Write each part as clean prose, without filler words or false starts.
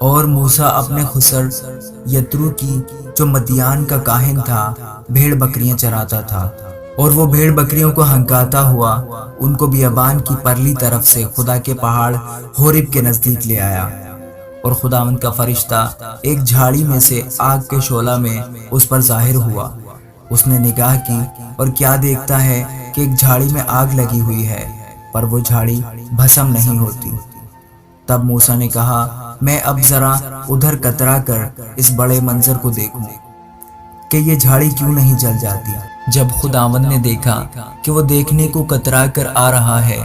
اور موسیٰ اپنے خسر یترو کی جو مدیان کا کاہن تھا بھیڑ بکریاں چراتا تھا، اور وہ بھیڑ بکریوں کو ہنکاتا ہوا ان کو بیابان کی پرلی طرف سے خدا کے پہاڑ حورب کے نزدیک لے آیا، اور خداوند کا فرشتہ ایک جھاڑی میں سے آگ کے شعلہ میں اس پر ظاہر ہوا۔ اس نے نگاہ کی اور کیا دیکھتا ہے کہ ایک جھاڑی میں آگ لگی ہوئی ہے، پر وہ جھاڑی بھسم نہیں ہوتی۔ تب موسیٰ نے کہا، میں اب ذرا ادھر کترا کر اس بڑے منظر کو دیکھوں کہ یہ جھاڑی کیوں نہیں جل جاتی۔ جب خداوند نے دیکھا کہ وہ دیکھنے کو کترا کر آ رہا ہے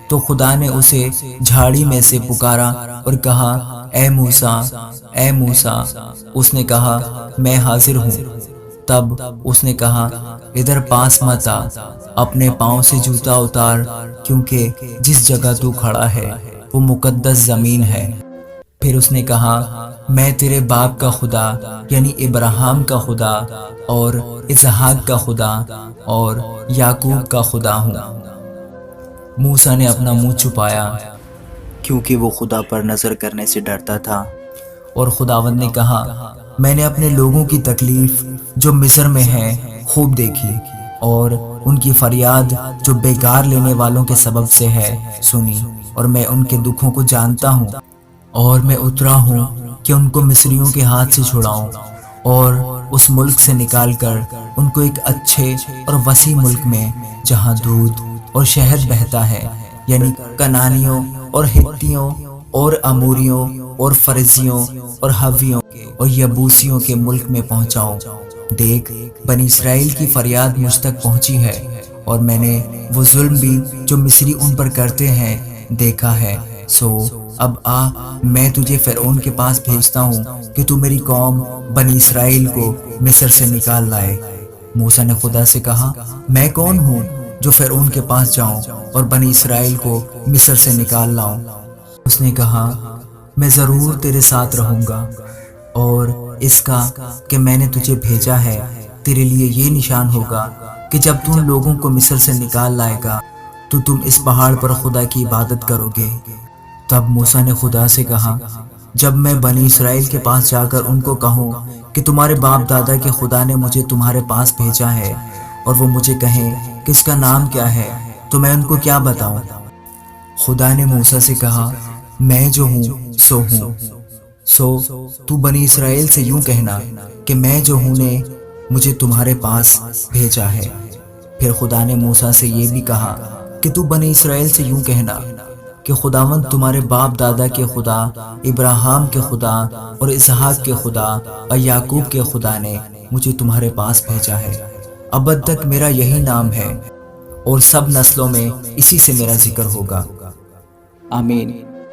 تو خدا نے اسے جھاڑی میں سے پکارا اور کہا، اے موسیٰ، اے موسیٰ۔ اس نے کہا، میں حاضر ہوں۔ تب اس نے کہا، ادھر پاس مت آ، اپنے پاؤں سے جوتا اتار، کیونکہ جس جگہ تو کھڑا ہے وہ مقدس زمین ہے۔ پھر اس نے کہا، میں تیرے باپ کا خدا یعنی ابراہیم کا خدا اور اسحاق کا خدا اور یعقوب کا خدا ہوں۔ موسیٰ نے اپنا منہ چھپایا کیونکہ وہ خدا پر نظر کرنے سے ڈرتا تھا، اور خداوند نے کہا، میں نے اپنے لوگوں کی تکلیف جو مصر میں ہے خوب دیکھی، اور ان کی فریاد جو بیگار لینے والوں کے سبب سے ہے سنی، اور میں ان کے دکھوں کو جانتا ہوں، اور میں اترا ہوں کہ ان کو مصریوں کے ہاتھ سے چھڑاؤں اور اس ملک سے نکال کر ان کو ایک اچھے اور وسیع ملک میں جہاں دودھ اور شہد بہتا ہے، یعنی کنانیوں اور ہتیوں اور اموریوں اور فرزیوں اور حویوں اور یبوسیوں کے ملک میں پہنچاؤں۔ دیکھ، بنی اسرائیل کی فریاد مجھ تک پہنچی ہے، اور میں نے وہ ظلم بھی جو مصری ان پر کرتے ہیں دیکھا ہے۔ سو اب آ، میں تجھے فرعون کے پاس بھیجتا ہوں کہ تو میری قوم بنی اسرائیل کو مصر سے نکال لائے۔ موسیٰ نے خدا سے کہا، میں کون ہوں جو فرعون کے پاس جاؤں اور بنی اسرائیل کو مصر سے نکال لاؤں؟ اس نے کہا، میں ضرور تیرے ساتھ رہوں گا، اور اس کا کہ میں نے تجھے بھیجا ہے تیرے لیے یہ نشان ہوگا کہ جب تم لوگوں کو مصر سے نکال لائے گا تو تم اس پہاڑ پر خدا کی عبادت کرو گے۔ تب موسیٰ نے خدا سے کہا، جب میں بنی اسرائیل کے پاس جا کر ان کو کہوں کہ تمہارے باپ دادا کے خدا نے مجھے تمہارے پاس بھیجا ہے، اور وہ مجھے کہیں کہ اس کا نام کیا ہے، تو میں ان کو کیا بتاؤں؟ خدا نے موسیٰ سے کہا، میں جو ہوں سو ہوں۔ سو تو بنی اسرائیل سے یوں کہنا کہ میں جو ہوں نے مجھے تمہارے پاس بھیجا ہے۔ پھر خدا نے موسیٰ سے یہ بھی کہا کہ تو بنی اسرائیل سے یوں کہنا کہ خداوند تمہارے باپ دادا کے خدا، ابراہیم کے خدا اور اسحاق کے خدا اور یعقوب کے خدا نے مجھے تمہارے پاس بھیجا ہے۔ ابد تک میرا یہی نام ہے، اور سب نسلوں میں اسی سے میرا ذکر ہوگا۔ آمین۔